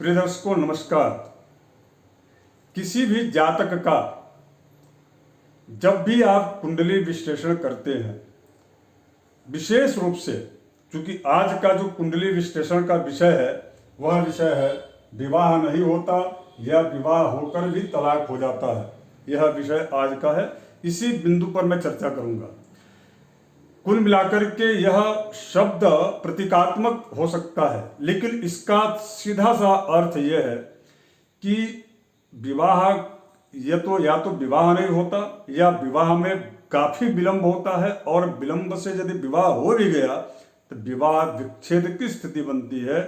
प्रिय दर्शकों नमस्कार। किसी भी जातक का जब भी आप कुंडली विश्लेषण करते हैं, विशेष रूप से क्योंकि आज का जो कुंडली विश्लेषण का विषय है वह विषय है विवाह नहीं होता या विवाह होकर भी तलाक हो जाता है। यह विषय आज का है। इसी बिंदु पर मैं चर्चा करूंगा। कुल मिलाकर के यह शब्द प्रतीकात्मक हो सकता है, लेकिन इसका सीधा सा अर्थ यह है कि विवाह या तो विवाह नहीं होता या विवाह में काफी विलंब होता है, और विलंब से यदि विवाह हो भी गया तो विवाह विच्छेद की स्थिति बनती है।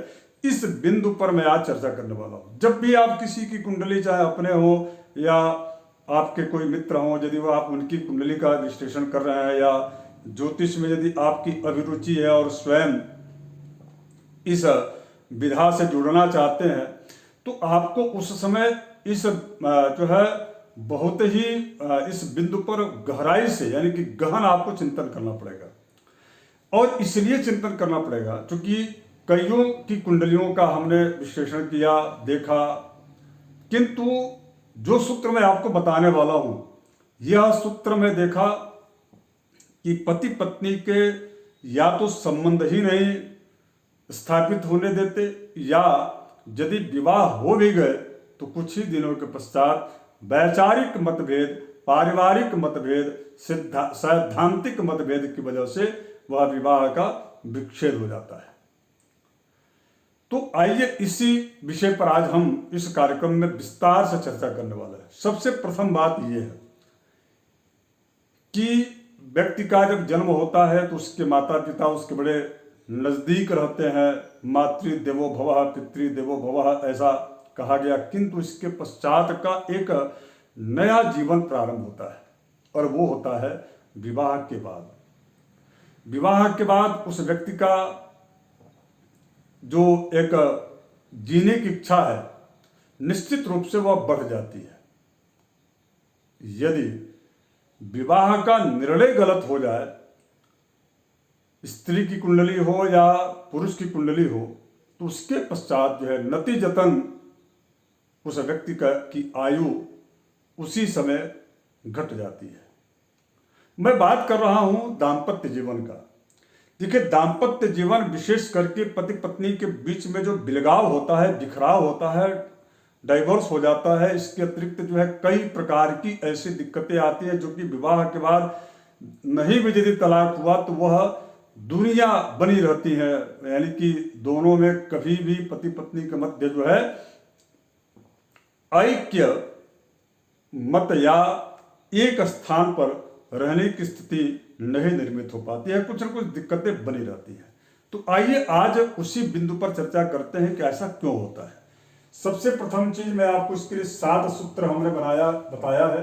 इस बिंदु पर मैं आज चर्चा करने वाला हूं। जब भी आप किसी की कुंडली, चाहे अपने हो या आपके कोई मित्र हो, यदि वो आप उनकी कुंडली का विश्लेषण कर रहे हैं या ज्योतिष में यदि आपकी अभिरुचि है और स्वयं इस विधा से जुड़ना चाहते हैं, तो आपको उस समय इस जो है बहुत ही इस बिंदु पर गहराई से यानी कि गहन आपको चिंतन करना पड़ेगा। और इसलिए चिंतन करना पड़ेगा क्योंकि कईयों की कुंडलियों का हमने विश्लेषण किया, देखा, किंतु जो सूत्र मैं आपको बताने वाला हूं, यह सूत्र में देखा कि पति पत्नी के या तो संबंध ही नहीं स्थापित होने देते, या यदि विवाह हो भी गए तो कुछ ही दिनों के पश्चात वैचारिक मतभेद, पारिवारिक मतभेद, सैद्धांतिक मतभेद की वजह से वह विवाह का विच्छेद हो जाता है। तो आइए इसी विषय पर आज हम इस कार्यक्रम में विस्तार से चर्चा करने वाले हैं। सबसे प्रथम बात यह है कि व्यक्ति का जब जन्म होता है तो उसके माता पिता उसके बड़े नजदीक रहते हैं। मातृ देवो भवः, पितृ देवो भवः ऐसा कहा गया, किंतु इसके पश्चात का एक नया जीवन प्रारंभ होता है, और वो होता है विवाह के बाद। विवाह के बाद उस व्यक्ति का जो एक जीने की इच्छा है निश्चित रूप से वह बढ़ जाती है। यदि विवाह का निर्णय गलत हो जाए, स्त्री की कुंडली हो या पुरुष की कुंडली हो, तो उसके पश्चात जो है नतीजतन उस व्यक्ति की आयु उसी समय घट जाती है। मैं बात कर रहा हूं दाम्पत्य जीवन का। देखिए, दाम्पत्य जीवन विशेष करके पति पत्नी के बीच में जो बिलगाव होता है, बिखराव होता है, डाइवोर्स हो जाता है, इसके अतिरिक्त जो है कई प्रकार की ऐसी दिक्कतें आती हैं जो कि विवाह के बाद नहीं भी यदि तलाक हुआ तो वह दुनिया बनी रहती है। यानी कि दोनों में कभी भी पति पत्नी के मध्य जो है ऐक्य मत या एक स्थान पर रहने की स्थिति नहीं निर्मित हो पाती है, कुछ न कुछ दिक्कतें बनी रहती हैं। तो आइए आज उसी बिंदु पर चर्चा करते हैं कि ऐसा क्यों होता है। सबसे प्रथम चीज मैं आपको इसके लिए 7 सूत्र हमने बताया है।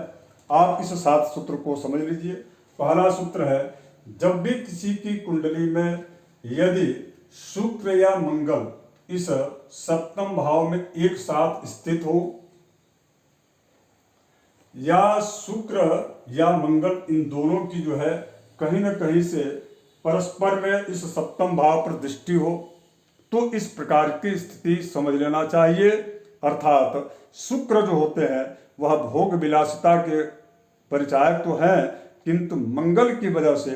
आप इस 7 सूत्र को समझ लीजिए। पहला सूत्र है, जब भी किसी की कुंडली में यदि शुक्र या मंगल इस सप्तम भाव में एक साथ स्थित हो, या शुक्र या मंगल इन दोनों की जो है कहीं ना कहीं से परस्पर में इस सप्तम भाव पर दृष्टि हो, तो इस प्रकार की स्थिति समझ लेना चाहिए। अर्थात शुक्र जो होते हैं वह भोग विलासिता के परिचायक तो हैं, किंतु मंगल की वजह से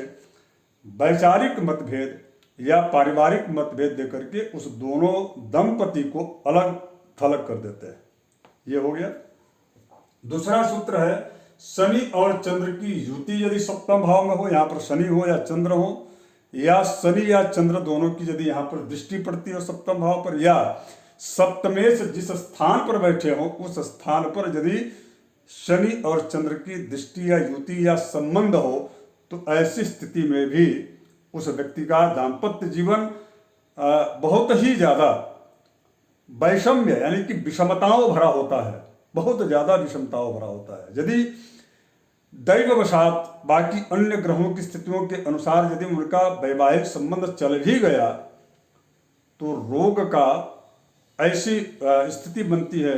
वैचारिक मतभेद या पारिवारिक मतभेद देकर के उस दोनों दंपति को अलग थलग कर देते हैं। ये हो गया। दूसरा सूत्र है, शनि और चंद्र की युति यदि सप्तम भाव में हो, यहाँ पर शनि हो या चंद्र हो, या शनि या चंद्र दोनों की यदि यहाँ पर दृष्टि पड़ती है सप्तम भाव पर, या सप्तमेश जिस स्थान पर बैठे हो उस स्थान पर यदि शनि और चंद्र की दृष्टि या युति या संबंध हो, तो ऐसी स्थिति में भी उस व्यक्ति का दाम्पत्य जीवन बहुत ही ज्यादा वैषम्य यानी कि विषमताओं भरा होता है, बहुत ज्यादा विषमताओं भरा होता है। यदि दैववशात बाकी अन्य ग्रहों की स्थितियों के अनुसार यदि उनका वैवाहिक संबंध चल भी गया तो रोग का ऐसी स्थिति बनती है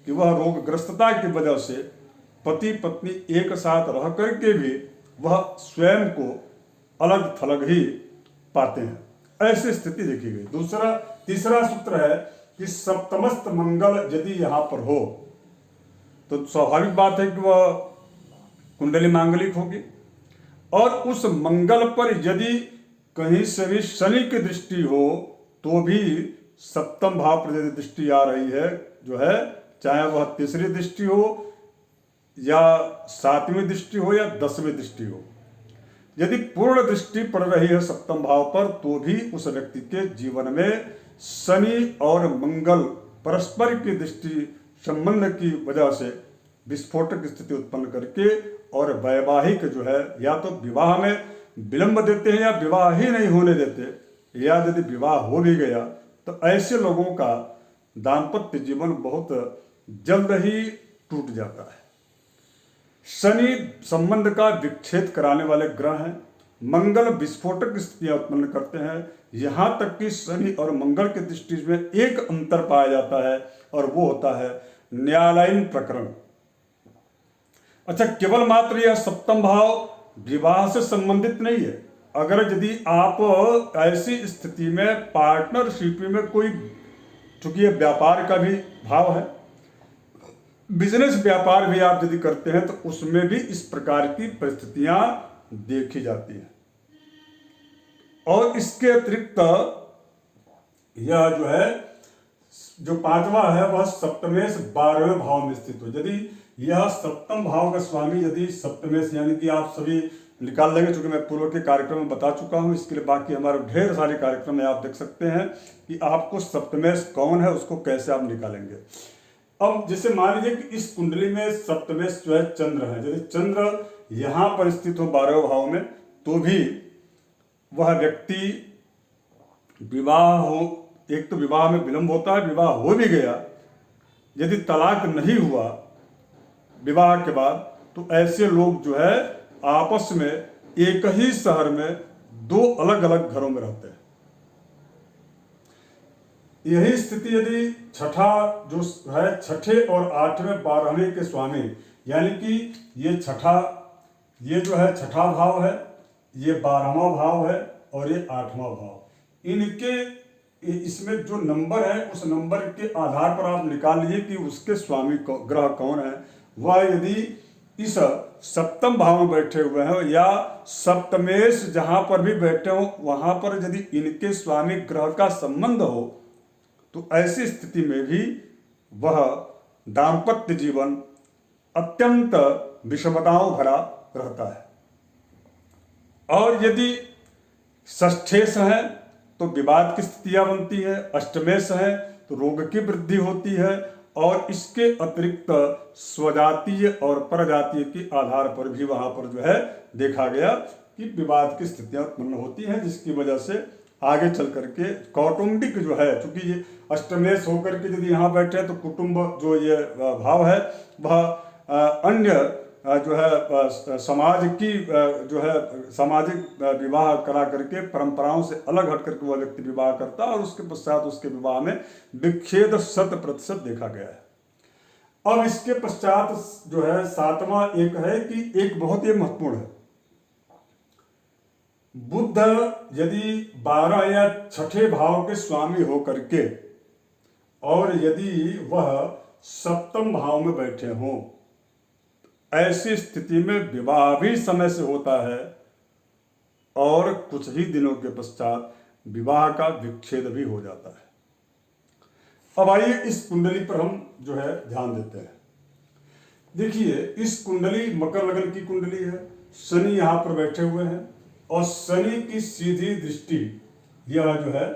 कि वह रोगग्रस्तता की वजह से पति पत्नी एक साथ रह करके भी वह स्वयं को अलग थलग ही पाते हैं। ऐसी स्थिति देखी गई। तीसरा सूत्र है कि सप्तमस्त मंगल यदि यहाँ पर हो तो स्वाभाविक बात है कि वह कुंडली मांगलिक होगी। और उस मंगल पर यदि कहीं से भी शनि की दृष्टि हो तो भी सप्तम भाव पर यदि दृष्टि आ रही है जो है, चाहे वह तीसरी दृष्टि हो या सातवीं दृष्टि हो या 10वीं दृष्टि हो, यदि पूर्ण दृष्टि पड़ रही है सप्तम भाव पर तो भी उस व्यक्ति के जीवन में शनि और मंगल परस्पर की दृष्टि संबंध की वजह से विस्फोटक स्थिति उत्पन्न करके और वैवाहिक जो है या तो विवाह में विलंब देते हैं या विवाह ही नहीं होने देते, या यदि विवाह हो भी गया तो ऐसे लोगों का दाम्पत्य जीवन बहुत जल्द ही टूट जाता है। शनि संबंध का विच्छेद कराने वाले ग्रह हैं। मंगल विस्फोटक स्थितियां उत्पन्न करते हैं। यहां तक कि शनि और मंगल की दृष्टि में एक अंतर पाया जाता है और वो होता है न्यायालयीन प्रकरण। अच्छा, केवल मात्र यह सप्तम भाव विवाह से संबंधित नहीं है। अगर यदि आप ऐसी स्थिति में पार्टनरशिप में कोई, चूंकि यह व्यापार का भी भाव है, बिजनेस व्यापार भी आप यदि करते हैं तो उसमें भी इस प्रकार की परिस्थितियां देखी जाती हैं। और इसके अतिरिक्त यह जो है, जो पांचवा है वह सप्तमेश 12वें भाव में स्थित हो। यदि यह सप्तम भाव का स्वामी यदि सप्तमेश, यानी कि आप सभी निकाल लेंगे, चूंकि मैं पूर्व के कार्यक्रम में बता चुका हूं, इसके लिए बाकी हमारे ढेर सारे कार्यक्रम में आप देख सकते हैं कि आपको सप्तमेश कौन है उसको कैसे आप निकालेंगे। अब जैसे मान लीजिए कि इस कुंडली में सप्तमेश जो है चंद्र है, यदि चंद्र यहां पर स्थित हो 12वें भाव में तो भी वह व्यक्ति विवाह हो, एक तो विवाह में विलंब होता है, विवाह हो भी गया यदि तलाक नहीं हुआ विवाह के बाद तो ऐसे लोग जो है आपस में एक ही शहर में 2 अलग अलग घरों में रहते हैं। यही स्थिति यदि छठा जो है, छठे और 8वें 12वें के स्वामी, यानी कि ये जो है छठा भाव है, ये 12वां भाव है और ये 8वां भाव, इनके इसमें जो नंबर है उस नंबर के आधार पर आप निकाल लीजिए कि उसके स्वामी ग्रह कौन है। वह यदि इस सप्तम भाव में बैठे हुए हैं या सप्तमेश जहां पर भी बैठे हो वहां पर यदि इनके स्वामी ग्रह का संबंध हो तो ऐसी स्थिति में भी वह दाम्पत्य जीवन अत्यंत विषमताओं भरा रहता है। और यदि षष्ठेश है तो विवाद की स्थितियां बनती है, अष्टमेश है तो रोग की वृद्धि होती है, और इसके अतिरिक्त स्वजातीय और परजातीय के आधार पर भी वहां पर जो है देखा गया कि विवाद की स्थितियां उत्पन्न होती हैं, जिसकी वजह से आगे चल करके कौटुंबिक जो है, चूंकि ये अष्टमेश होकर के यदि यहाँ बैठे हैं तो कुटुंब जो ये भाव है वह अन्य जो है समाज की जो है सामाजिक विवाह करा करके परंपराओं से अलग हट करके वह व्यक्ति विवाह करता है और उसके पश्चात उसके विवाह में विच्छेद 100% देखा गया है। अब इसके पश्चात जो है 7वां एक है कि एक बहुत ही महत्वपूर्ण है, बुध यदि 12 या छठे भाव के स्वामी हो करके और यदि वह सप्तम भाव में बैठे हों, ऐसी स्थिति में विवाह भी समय से होता है और कुछ ही दिनों के पश्चात विवाह का विच्छेद भी हो जाता है। अब आइए इस कुंडली पर हम जो है ध्यान देते हैं। देखिए, इस कुंडली मकर लगन की कुंडली है, शनि यहां पर बैठे हुए हैं और शनि की सीधी दृष्टि यह जो है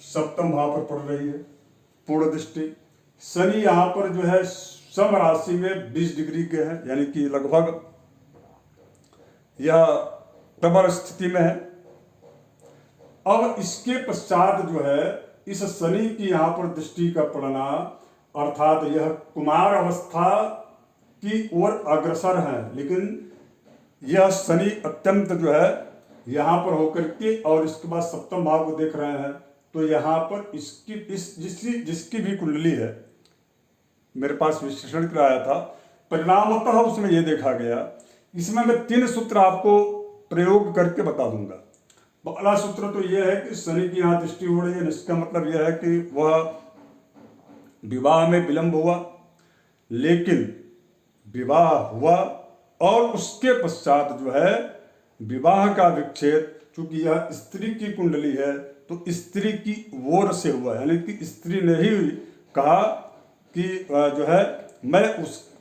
सप्तम भाव पर पड़ रही है, पूर्ण दृष्टि। शनि यहां पर जो है सम राशि में 20 डिग्री के हैं, यानी कि लगभग यह प्रबल स्थिति में है। अब इसके पश्चात जो है इस शनि की यहां पर दृष्टि का पड़ना, अर्थात यह कुमार अवस्था की ओर अग्रसर है, लेकिन यह शनि अत्यंत जो है यहां पर होकर के और इसके बाद सप्तम भाव को देख रहे हैं, तो यहां पर जिसकी भी कुंडली है, मेरे पास विश्लेषण कराया था, परिणामतः उसमें यह देखा गया। इसमें मैं 3 सूत्र आपको प्रयोग करके बता दूंगा। पहला सूत्र तो यह है कि शनि की यहाँ दृष्टि हो रही है, इसका मतलब यह है कि वह विवाह में विलंब हुआ, लेकिन विवाह हुआ और उसके पश्चात जो है विवाह का विच्छेद, चूंकि यह स्त्री की कुंडली है तो स्त्री की ओर से हुआ, यानी कि स्त्री ने ही कहा कि जो है मैं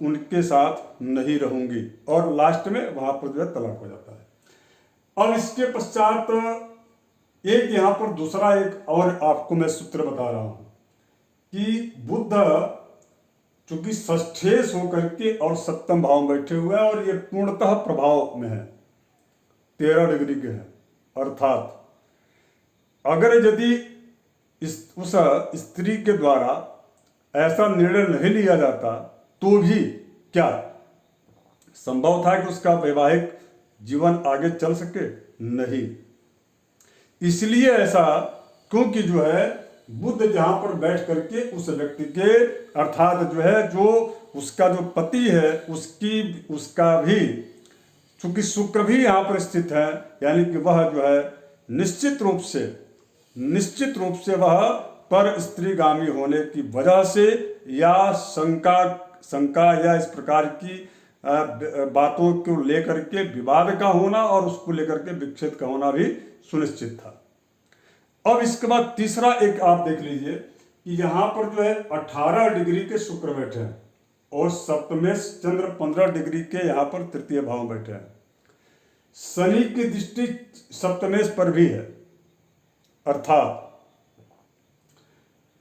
उनके साथ नहीं रहूंगी, और लास्ट में वहां पर जो है तलाक हो जाता है। अब इसके पश्चात एक यहाँ पर दूसरा एक और आपको मैं सूत्र बता रहा हूं कि बुध चूंकि षष्ठेश होकर के और सप्तम भाव में बैठे हुए हैं और ये पूर्णतः प्रभाव में है, 13 डिग्री के हैं, अर्थात अगर यदि उस स्त्री के द्वारा ऐसा निर्णय नहीं लिया जाता तो भी क्या संभव था कि उसका वैवाहिक जीवन आगे चल सके? नहीं। इसलिए ऐसा क्योंकि जो है बुध जहां पर बैठ करके उस व्यक्ति के अर्थात जो है जो उसका जो पति है उसका भी चूंकि शुक्र भी यहाँ पर स्थित है, यानी कि वह जो है निश्चित रूप से वह पर स्त्रीगामी होने की वजह से या शंका या इस प्रकार की बातों को लेकर के विवाद का होना और उसको लेकर के विच्छेद का होना भी सुनिश्चित था। अब इसके बाद तीसरा एक आप देख लीजिए कि यहाँ पर जो है 18 डिग्री के शुक्र बैठे हैं और सप्तमेश चंद्र 15 डिग्री के यहाँ पर तृतीय भाव में बैठे हैं। शनि की दृष्टि सप्तमेश पर भी है, अर्थात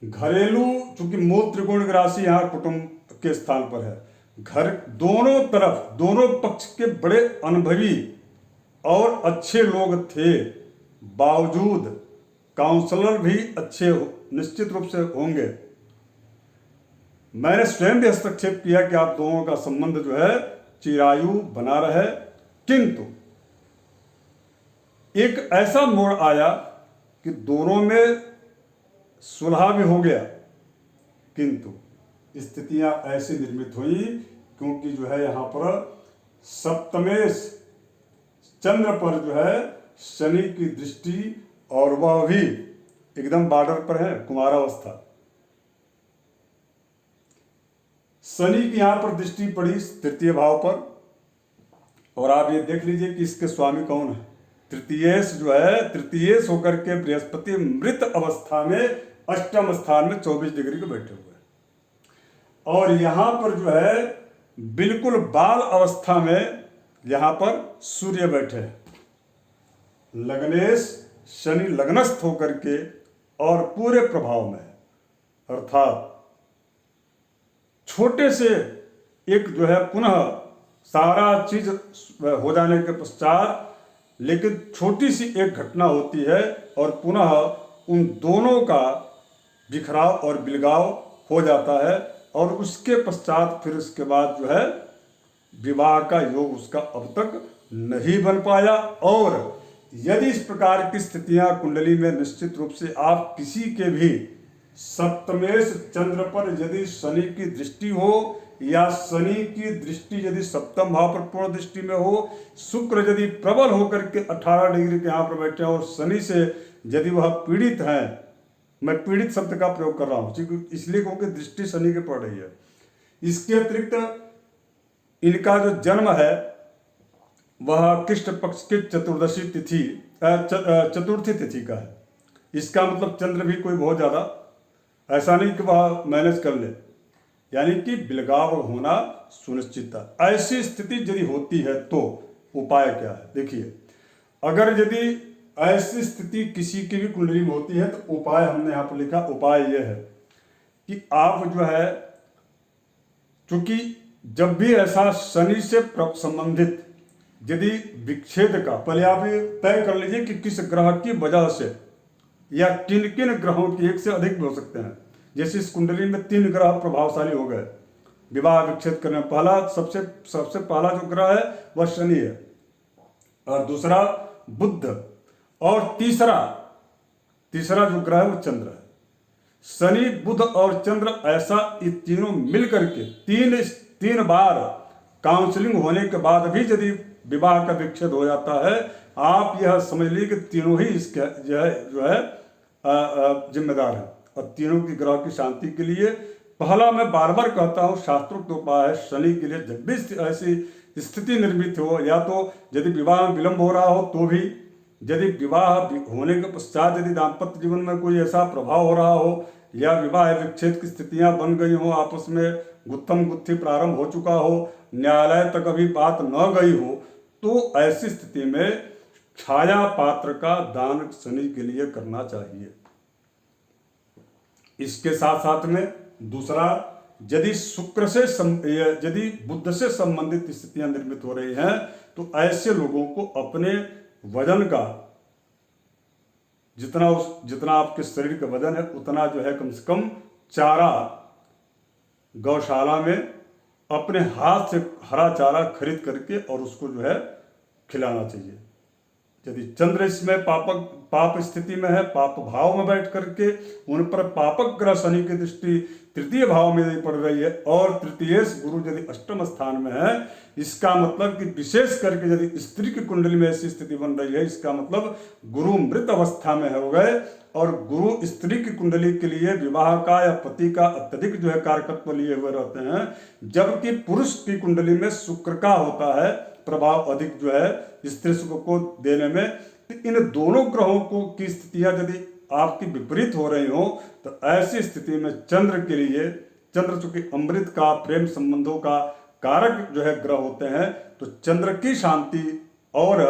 घरेलू, चूंकि मूल त्रिकोण की राशि यहाँ कुटुंब के स्थान पर है, घर दोनों तरफ दोनों पक्ष के बड़े अनुभवी और अच्छे लोग थे, बावजूद काउंसलर भी अच्छे निश्चित रूप से होंगे। मैंने स्वयं भी हस्तक्षेप किया कि आप दोनों का संबंध जो है चिरायु बना रहे, किंतु एक ऐसा मोड़ आया कि दोनों में सुलह भी हो गया, किंतु स्थितियां ऐसी निर्मित हुई क्योंकि जो है यहाँ पर सप्तमेश चंद्र पर जो है शनि की दृष्टि और वह भी एकदम बॉर्डर पर है, कुमारावस्था। शनि की यहां पर दृष्टि पड़ी तृतीय भाव पर, और आप ये देख लीजिए कि इसके स्वामी कौन है। तृतीयेश जो है तृतीयेश होकर के बृहस्पति मृत अवस्था में अष्टम स्थान में 24 डिग्री को बैठे हुए, और यहां पर जो है बिल्कुल बाल अवस्था में यहां पर सूर्य बैठे हैं। लग्नेश शनि लग्नस्थ होकर के और पूरे प्रभाव में है, अर्थात छोटे से एक जो है पुनः सारा चीज हो जाने के पश्चात लेकिन छोटी सी एक घटना होती है और पुनः उन दोनों का बिखराव और बिलगाव हो जाता है, और उसके पश्चात फिर इसके बाद जो है विवाह का योग उसका अब तक नहीं बन पाया। और यदि इस प्रकार की स्थितियां कुंडली में निश्चित रूप से आप किसी के भी सप्तमेश चंद्र पर यदि शनि की दृष्टि हो या शनि की दृष्टि यदि सप्तम भाव पर पूर्ण दृष्टि में हो, शुक्र यदि प्रबल होकर के 18 डिग्री के यहाँ पर बैठे और शनि से यदि वह पीड़ित हैं, मैं पीड़ित शब्द का प्रयोग कर रहा हूँ इसलिए क्योंकि दृष्टि शनि की पड़ रही है। इसके अतिरिक्त इनका जो जन्म है वह कृष्ण पक्ष की चतुर्दशी तिथि चतुर्थी तिथि का है। इसका मतलब चंद्र भी कोई बहुत ज्यादा ऐसा नहीं कि वह मैनेज कर ले, यानी कि बिलगाव होना सुनिश्चित था। ऐसी स्थिति यदि होती है तो उपाय क्या है? देखिए, अगर यदि ऐसी स्थिति किसी की भी कुंडली में होती है तो उपाय हमने यहाँ पर लिखा। उपाय यह है कि आप जो है, चूंकि जब भी ऐसा शनि से संबंधित यदि विच्छेद का, पहले आप ये तय कर लीजिए कि किस ग्रह की वजह से या किन किन ग्रहों की, एक से अधिक भी हो सकते हैं। जैसे इस कुंडली में 3 ग्रह प्रभावशाली हो गए विवाह विच्छेद करने में। पहला सबसे पहला जो ग्रह है वह शनि है, और दूसरा बुध, और तीसरा जो ग्रह है वो चंद्र है। शनि बुध और चंद्र ऐसा ये तीनों मिलकर के तीन बार काउंसलिंग होने के बाद भी यदि विवाह का विच्छेद हो जाता है आप यह समझ लीजिए कि तीनों ही इसके जो है जिम्मेदार है, और तीनों की ग्रह की शांति के लिए पहला मैं बार बार कहता हूँ शास्त्रोक्त उपाय है शनि के लिए। जब भी ऐसी स्थिति निर्मित हो, या तो यदि विवाह में विलंब हो रहा हो तो भी, यदि विवाह होने के पश्चात यदि दाम्पत्य जीवन में कोई ऐसा प्रभाव हो रहा हो, या विवाह विच्छेद की स्थितियां बन गई हो, आपस में गुत्थम गुत्थी प्रारंभ हो चुका हो, न्यायालय तक अभी बात न गई हो, तो ऐसी स्थिति में छाया पात्र का दान शनि के लिए करना चाहिए। इसके साथ साथ में दूसरा, यदि शुक्र से यदि बुध से संबंधित स्थितियां निर्मित हो रही हैं, तो ऐसे लोगों को अपने वजन का जितना आपके शरीर का वजन है उतना जो है कम से कम चारा गौशाला में अपने हाथ से हरा चारा खरीद करके और उसको जो है खिलाना चाहिए। यदि चंद्र इसमें पाप स्थिति में है, पाप भाव में बैठ करके उन पर पापक ग्रह शनि की दृष्टि तृतीय भाव में यदि पड़ रही है, और तृतीयेश गुरु यदि अष्टम स्थान में है, इसका मतलब कि विशेष करके यदि स्त्री की कुंडली में ऐसी स्थिति बन रही है, इसका मतलब गुरु मृत अवस्था में हो गए, और गुरु स्त्री की कुंडली के लिए विवाह का या पति का अत्यधिक जो है कारकत्व लिए हुए रहते हैं, जबकि पुरुष की कुंडली में शुक्र का होता है प्रभाव अधिक जो है स्त्री सुख को देने में। इन दोनों ग्रहों को की स्थितियां यदि आपकी विपरीत हो रही हो, तो ऐसी स्थिति में चंद्र के लिए, चंद्र चूंकि अमृत का प्रेम संबंधों का कारक जो है ग्रह होते हैं, तो चंद्र की शांति और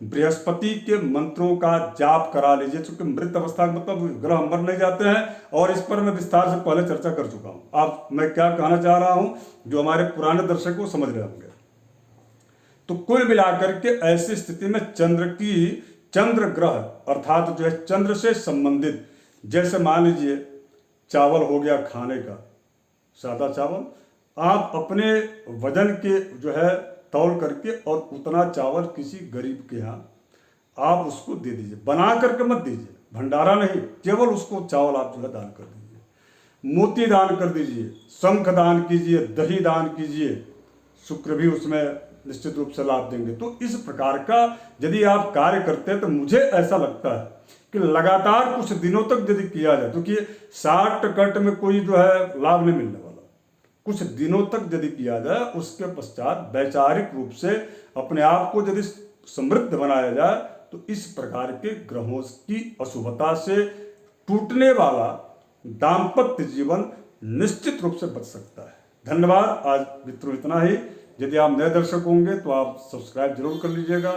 बृहस्पति के मंत्रों का जाप करा लीजिए। चूंकि मृत अवस्था मतलब ग्रह मर नहीं जाते हैं, और इस पर मैं विस्तार से पहले चर्चा कर चुका हूं। मैं क्या कहना चाह रहा हूं, जो हमारे पुराने दर्शक को समझ रहे होंगे। तो कुल मिलाकर के ऐसी स्थिति में चंद्र ग्रह अर्थात जो है चंद्र से संबंधित, जैसे मान लीजिए चावल हो गया खाने का, सादा चावल, आप अपने वजन के जो है तौल करके और उतना चावल किसी गरीब के यहाँ आप उसको दे दीजिए। बना करके मत दीजिए, भंडारा नहीं, केवल उसको चावल आप जो है दान कर दीजिए। मोती दान कर दीजिए, शंख दान कीजिए, दही दान कीजिए, शुक्र भी उसमें निश्चित रूप से लाभ देंगे। तो इस प्रकार का यदि आप कार्य करते हैं, तो मुझे ऐसा लगता है कि लगातार कुछ दिनों तक यदि किया जाए, तो कि शार्ट कट में कोई जो है लाभ नहीं मिलने वाला, कुछ दिनों तक यदि किया जाए, उसके पश्चात वैचारिक रूप से अपने आप को यदि समृद्ध बनाया जाए, तो इस प्रकार के ग्रहों की अशुभता से टूटने वाला दाम्पत्य जीवन निश्चित रूप से बच सकता है। धन्यवाद। आज मित्रों इतना ही। यदि आप नए दर्शक होंगे तो आप सब्सक्राइब जरूर कर लीजिएगा।